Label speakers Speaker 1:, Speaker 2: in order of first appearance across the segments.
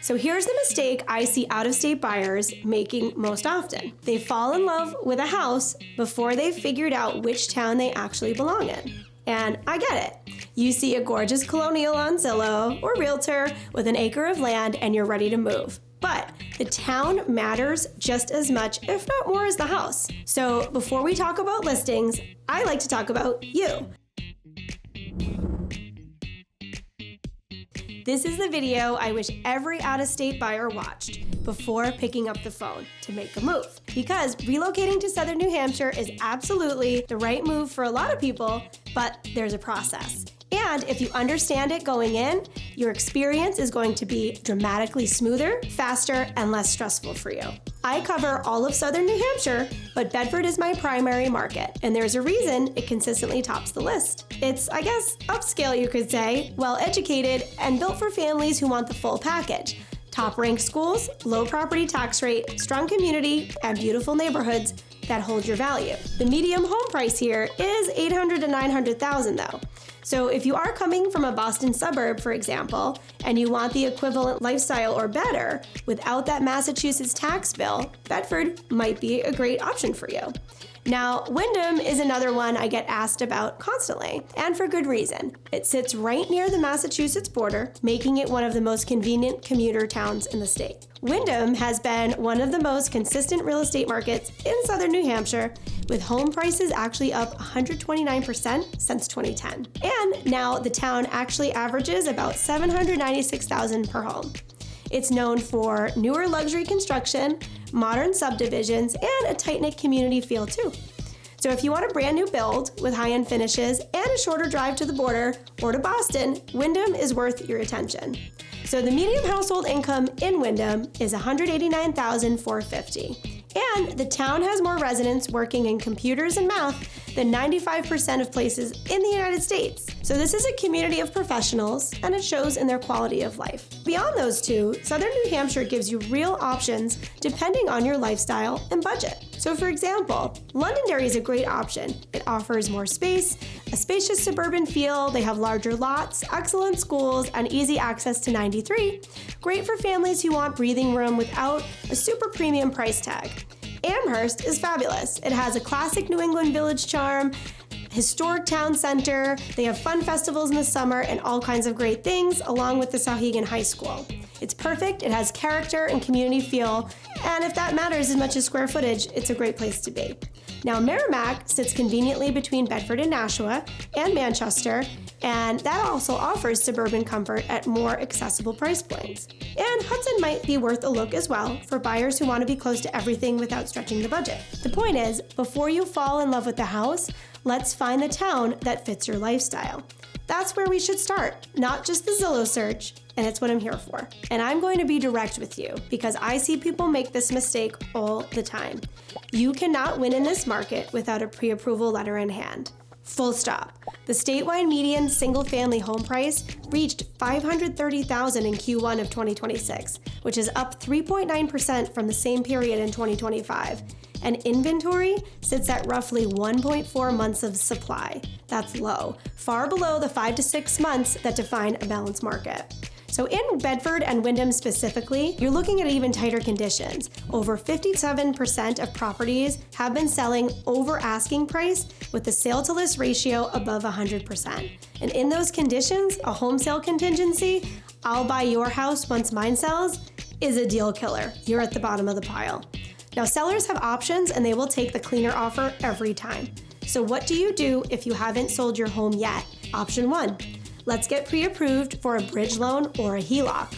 Speaker 1: So here's the mistake I see out-of-state buyers making most often. They fall in love with a house before they've figured out which town they actually belong in. And I get it. You see a gorgeous colonial on Zillow or Realtor with an acre of land and you're ready to move. But the town matters just as much, if not more, as the house. So before we talk about listings, I like to talk about you. This is the video I wish every out-of-state buyer watched before picking up the phone to make a move. Because relocating to Southern New Hampshire is absolutely the right move for a lot of people, but there's a process. And if you understand it going in, your experience is going to be dramatically smoother, faster, and less stressful for you. I cover all of Southern New Hampshire, but Bedford is my primary market, and there's a reason it consistently tops the list. It's, I guess, upscale you could say, well-educated, and built for families who want the full package. Top-ranked schools, low property tax rate, strong community, and beautiful neighborhoods that hold your value. The median home price here is $800,000 to $900,000 though. So if you are coming from a Boston suburb, for example, and you want the equivalent lifestyle or better without that Massachusetts tax bill, Bedford might be a great option for you. Now, Windham is another one I get asked about constantly, and for good reason. It sits right near the Massachusetts border, making it one of the most convenient commuter towns in the state. Windham has been one of the most consistent real estate markets in Southern New Hampshire, with home prices actually up 129% since 2010. And now the town actually averages about $796,000 per home. It's known for newer luxury construction, modern subdivisions, and a tight-knit community feel too. So if you want a brand new build with high-end finishes and a shorter drive to the border or to Boston, Windham is worth your attention. So the median household income in Windham is $189,450. And the town has more residents working in computers and math than 95% of places in the United States. So this is a community of professionals, and it shows in their quality of life. Beyond those two, Southern New Hampshire gives you real options depending on your lifestyle and budget. So for example, Londonderry is a great option. It offers more space, a spacious suburban feel, they have larger lots, excellent schools, and easy access to 93. Great for families who want breathing room without a super premium price tag. Amherst is fabulous. It has a classic New England village charm, historic town center, they have fun festivals in the summer and all kinds of great things, along with the Sauhegan High School. It's perfect, it has character and community feel, and if that matters as much as square footage, it's a great place to be. Now, Merrimack sits conveniently between Bedford and Nashua and Manchester, and that also offers suburban comfort at more accessible price points. And Hudson might be worth a look as well for buyers who want to be close to everything without stretching the budget. The point is, before you fall in love with the house, let's find the town that fits your lifestyle. That's where we should start, not just the Zillow search, and it's what I'm here for. And I'm going to be direct with you because I see people make this mistake all the time. You cannot win in this market without a pre-approval letter in hand. Full stop. The statewide median single-family home price reached $530,000 in Q1 of 2026, which is up 3.9% from the same period in 2025. And inventory sits at roughly 1.4 months of supply. That's low, far below the 5 to 6 months that define a balanced market. So in Bedford and Windham specifically, you're looking at even tighter conditions. Over 57% of properties have been selling over asking price with the sale to list ratio above 100%. And in those conditions, a home sale contingency, I'll buy your house once mine sells, is a deal killer. You're at the bottom of the pile. Now, sellers have options and they will take the cleaner offer every time. So what do you do if you haven't sold your home yet? Option 1. Let's get pre-approved for a bridge loan or a HELOC.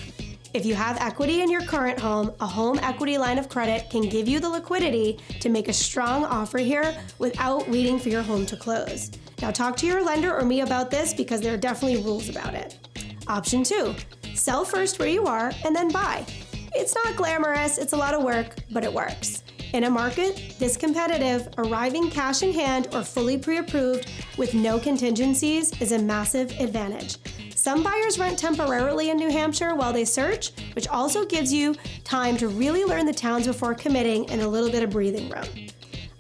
Speaker 1: If you have equity in your current home, a home equity line of credit can give you the liquidity to make a strong offer here without waiting for your home to close. Now talk to your lender or me about this because there are definitely rules about it. Option 2, sell first where you are and then buy. It's not glamorous, it's a lot of work, but it works. In a market this competitive, arriving cash in hand or fully pre-approved with no contingencies is a massive advantage. Some buyers rent temporarily in New Hampshire while they search, which also gives you time to really learn the towns before committing and a little bit of breathing room.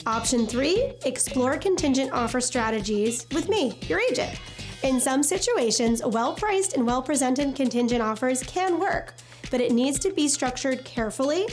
Speaker 1: Option 3, explore contingent offer strategies with me, your agent. In some situations, well-priced and well-presented contingent offers can work. but it needs to be structured carefully,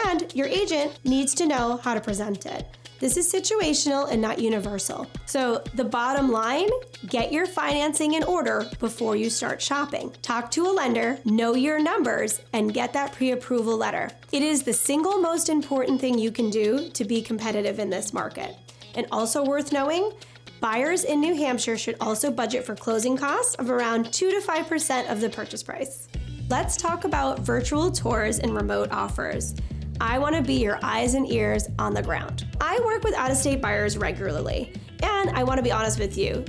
Speaker 1: and your agent needs to know how to present it. This is situational and not universal. So the bottom line, get your financing in order before you start shopping. Talk to a lender, know your numbers, and get that pre-approval letter. It is the single most important thing you can do to be competitive in this market. And also worth knowing, buyers in New Hampshire should also budget for closing costs of around 2 to 5% of the purchase price. Let's talk about virtual tours and remote offers. I want to be your eyes and ears on the ground. I work with out-of-state buyers regularly, and I want to be honest with you.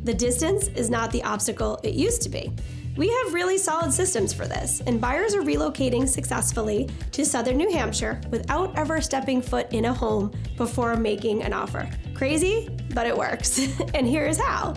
Speaker 1: The distance is not the obstacle it used to be. We have really solid systems for this, and buyers are relocating successfully to Southern New Hampshire without ever stepping foot in a home before making an offer. Crazy, but it works. And here's how.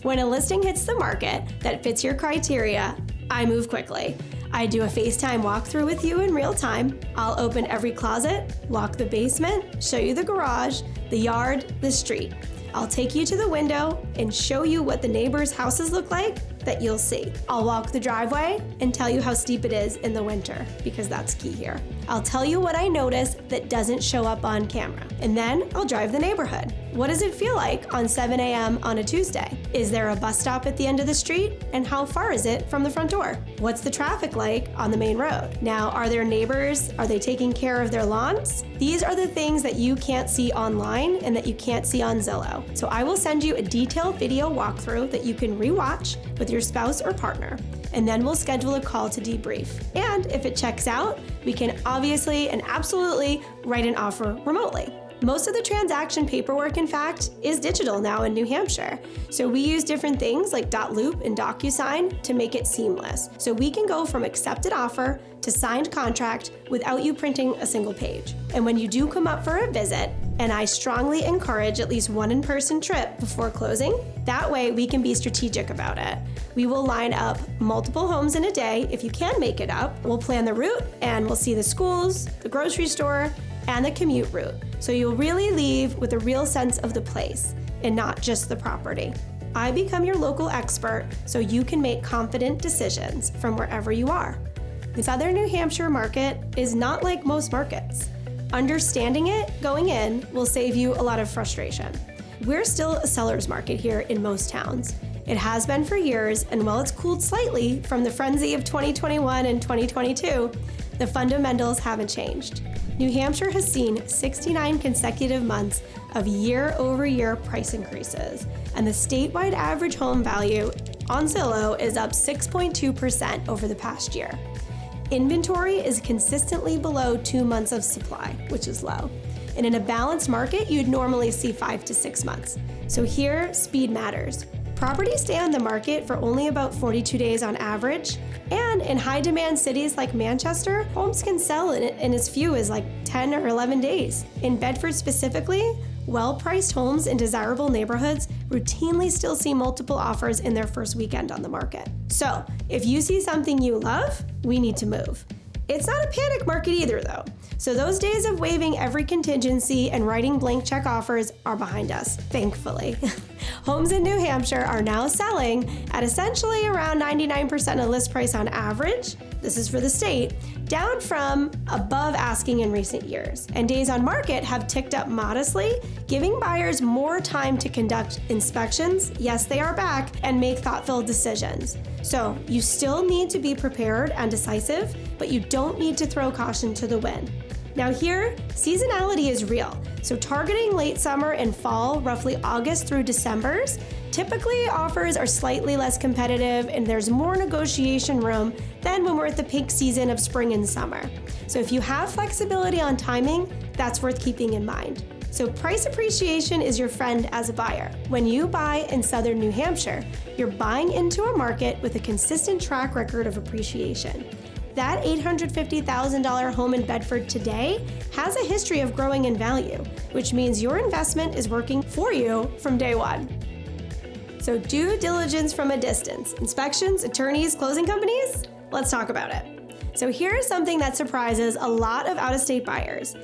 Speaker 1: When a listing hits the market that fits your criteria, I move quickly. I do a FaceTime walkthrough with you in real time. I'll open every closet, walk the basement, show you the garage, the yard, the street. I'll take you to the window and show you what the neighbors' houses look like that you'll see. I'll walk the driveway and tell you how steep it is in the winter, because that's key here. I'll tell you what I notice that doesn't show up on camera, and then I'll drive the neighborhood. What does it feel like on 7 a.m. on a Tuesday? Is there a bus stop at the end of the street? And how far is it from the front door? What's the traffic like on the main road? Now, are there neighbors? Are they taking care of their lawns? These are the things that you can't see online and that you can't see on Zillow. So I will send you a detailed video walkthrough that you can rewatch with your spouse or partner, and then we'll schedule a call to debrief. And if it checks out, we can obviously and absolutely write an offer remotely. Most of the transaction paperwork, in fact, is digital now in New Hampshire. So we use different things like .loop and DocuSign to make it seamless. So we can go from accepted offer to signed contract without you printing a single page. And when you do come up for a visit, and I strongly encourage at least one in-person trip before closing, that way we can be strategic about it. We will line up multiple homes in a day if you can make it up. We'll plan the route and we'll see the schools, the grocery store, and the commute route. So you'll really leave with a real sense of the place and not just the property. I become your local expert so you can make confident decisions from wherever you are. The Southern New Hampshire market is not like most markets. Understanding it going in will save you a lot of frustration. We're still a seller's market here in most towns. It has been for years, and while it's cooled slightly from the frenzy of 2021 and 2022, the fundamentals haven't changed. New Hampshire has seen 69 consecutive months of year-over-year price increases, and the statewide average home value on Zillow is up 6.2% over the past year. Inventory is consistently below 2 months of supply, which is low. And in a balanced market, you'd normally see 5 to 6 months. So here, speed matters. Properties stay on the market for only about 42 days on average, and in high-demand cities like Manchester, homes can sell in as few as like 10 or 11 days. In Bedford specifically, well-priced homes in desirable neighborhoods routinely still see multiple offers in their first weekend on the market. So, if you see something you love, we need to move. It's not a panic market either, though. So those days of waiving every contingency and writing blank check offers are behind us, thankfully. Homes in New Hampshire are now selling at essentially around 99% of list price on average. This is for the state, down from above asking in recent years. And days on market have ticked up modestly, giving buyers more time to conduct inspections, yes, they are back, and make thoughtful decisions. So you still need to be prepared and decisive, but you don't need to throw caution to the wind. Now here, seasonality is real. So targeting late summer and fall, roughly August through December, typically offers are slightly less competitive and there's more negotiation room than when we're at the peak season of spring and summer. So if you have flexibility on timing, that's worth keeping in mind. So price appreciation is your friend as a buyer. When you buy in Southern New Hampshire, you're buying into a market with a consistent track record of appreciation. That $850,000 home in Bedford today has a history of growing in value, which means your investment is working for you from day one. So due diligence from a distance, inspections, attorneys, closing companies, let's talk about it. So here's something that surprises a lot of out-of-state buyers.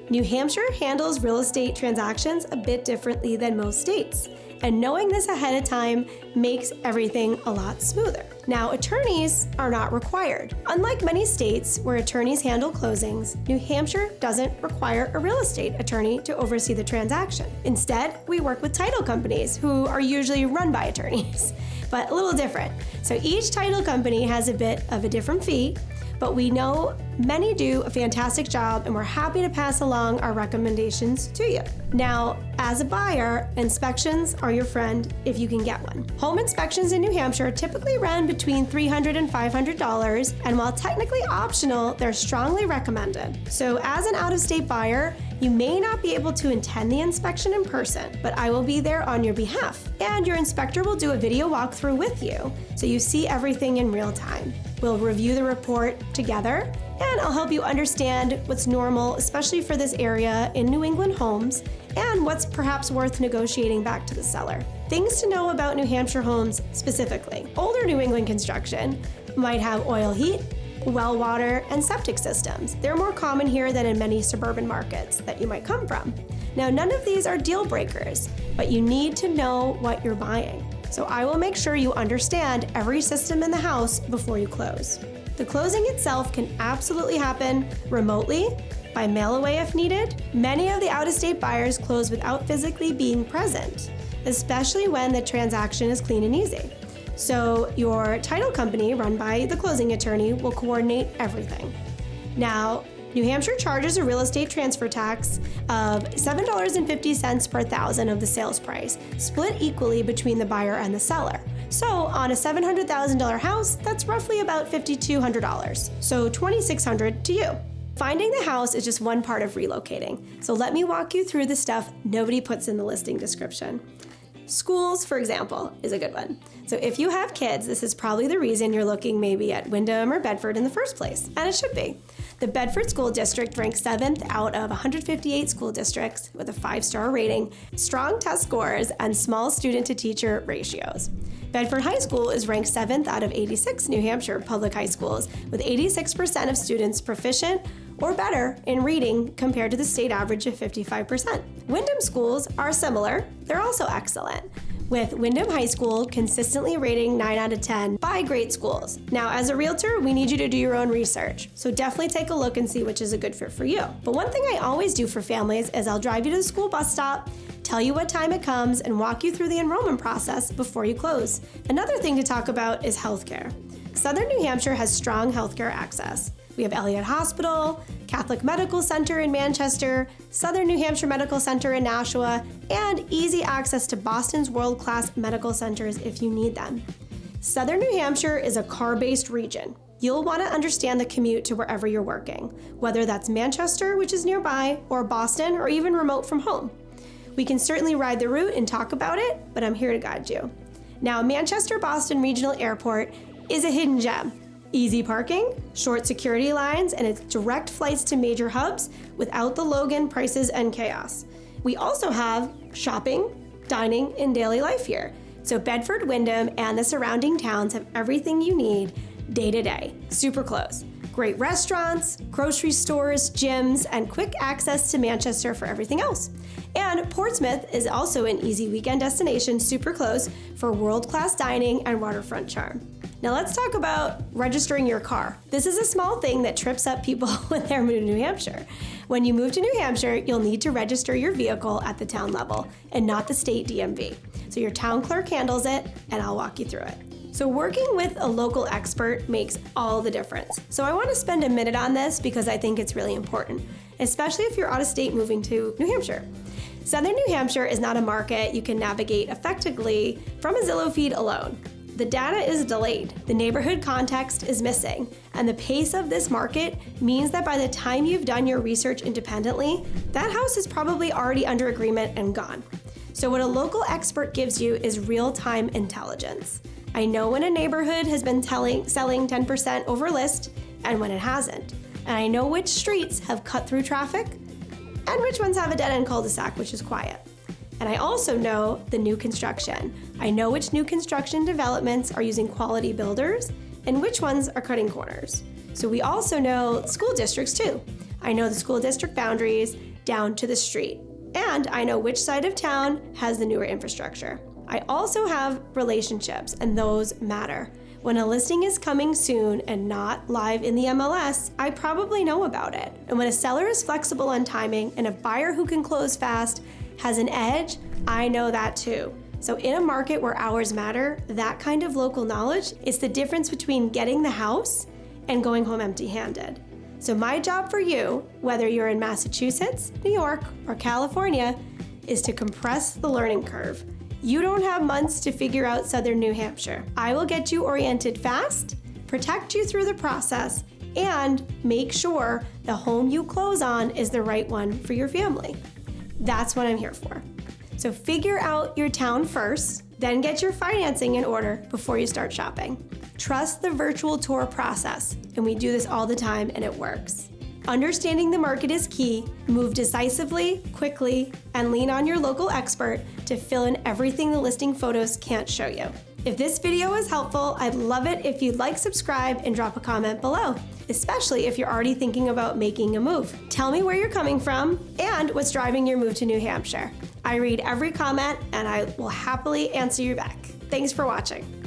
Speaker 1: New Hampshire handles real estate transactions a bit differently than most states, and knowing this ahead of time makes everything a lot smoother. Now, attorneys are not required. Unlike many states where attorneys handle closings, New Hampshire doesn't require a real estate attorney to oversee the transaction. Instead, we work with title companies who are usually run by attorneys, but a little different. So each title company has a bit of a different fee, but we know many do a fantastic job and we're happy to pass along our recommendations to you. Now, as a buyer, inspections are your friend if you can get one. Home inspections in New Hampshire typically run between $300 and $500, and while technically optional, they're strongly recommended. So as an out-of-state buyer, you may not be able to attend the inspection in person, but I will be there on your behalf. And your inspector will do a video walkthrough with you, so you see everything in real time. We'll review the report together, and I'll help you understand what's normal, especially for this area in New England homes, and what's perhaps worth negotiating back to the seller. Things to know about New Hampshire homes specifically. Older New England construction might have oil heat, well water, and septic systems. They're more common here than in many suburban markets that you might come from. Now, none of these are deal breakers, but you need to know what you're buying. So I will make sure you understand every system in the house before you close. The closing itself can absolutely happen remotely, by mail away if needed. Many of the out-of-state buyers close without physically being present, especially when the transaction is clean and easy. So your title company, run by the closing attorney, will coordinate everything. Now, New Hampshire charges a real estate transfer tax of $7.50 per thousand of the sales price, split equally between the buyer and the seller. So on a $700,000 house, that's roughly about $5,200. So $2,600 to you. Finding the house is just one part of relocating. So let me walk you through the stuff nobody puts in the listing description. Schools, for example, is a good one. So if you have kids, this is probably the reason you're looking maybe at Windham or Bedford in the first place, and it should be. The Bedford School District ranks 7th out of 158 school districts with a 5-star rating, strong test scores, and small student-to-teacher ratios. Bedford High School is ranked 7th out of 86 New Hampshire public high schools, with 86% of students proficient or better in reading compared to the state average of 55%. Windham schools are similar. They're also excellent, with Windham High School consistently rating 9 out of 10 by great schools. Now, as a realtor, we need you to do your own research, so definitely take a look and see which is a good fit for you. But one thing I always do for families is I'll drive you to the school bus stop, tell you what time it comes, and walk you through the enrollment process before you close. Another thing to talk about is healthcare. Southern New Hampshire has strong healthcare access. We have Elliott Hospital, Catholic Medical Center in Manchester, Southern New Hampshire Medical Center in Nashua, and easy access to Boston's world-class medical centers if you need them. Southern New Hampshire is a car-based region. You'll want to understand the commute to wherever you're working, whether that's Manchester, which is nearby, or Boston, or even remote from home. We can certainly ride the route and talk about it, but I'm here to guide you. Now, Manchester-Boston Regional Airport is a hidden gem. Easy parking, short security lines, and it's direct flights to major hubs without the Logan prices and chaos. We also have shopping, dining, and daily life here. So Bedford, Windham, and the surrounding towns have everything you need day to day, super close. Great restaurants, grocery stores, gyms, and quick access to Manchester for everything else. And Portsmouth is also an easy weekend destination, super close, for world-class dining and waterfront charm. Now let's talk about registering your car. This is a small thing that trips up people when they're moving to New Hampshire. When you move to New Hampshire, you'll need to register your vehicle at the town level and not the state DMV. So your town clerk handles it, and I'll walk you through it. So working with a local expert makes all the difference. So I want to spend a minute on this because I think it's really important, especially if you're out of state moving to New Hampshire. Southern New Hampshire is not a market you can navigate effectively from a Zillow feed alone. The data is delayed, the neighborhood context is missing, and the pace of this market means that by the time you've done your research independently, that house is probably already under agreement and gone. So what a local expert gives you is real-time intelligence. I know when a neighborhood has been selling 10% over list and when it hasn't. And I know which streets have cut through traffic and which ones have a dead-end cul-de-sac, which is quiet. And I also know the new construction. I know which new construction developments are using quality builders and which ones are cutting corners. So we also know school districts too. I know the school district boundaries down to the street. And I know which side of town has the newer infrastructure. I also have relationships, and those matter. When a listing is coming soon and not live in the MLS, I probably know about it. And when a seller is flexible on timing and a buyer who can close fast has an edge, I know that too. So in a market where hours matter, that kind of local knowledge is the difference between getting the house and going home empty-handed. So my job for you, whether you're in Massachusetts, New York, or California, is to compress the learning curve. You don't have months to figure out Southern New Hampshire. I will get you oriented fast, protect you through the process, and make sure the home you close on is the right one for your family. That's what I'm here for. So figure out your town first, then get your financing in order before you start shopping. Trust the virtual tour process, and we do this all the time and it works. Understanding the market is key. Move decisively, quickly, and lean on your local expert to fill in everything the listing photos can't show you. If this video was helpful, I'd love it if you'd like, subscribe, and drop a comment below, especially if you're already thinking about making a move. Tell me where you're coming from and what's driving your move to New Hampshire. I read every comment and I will happily answer you back. Thanks for watching.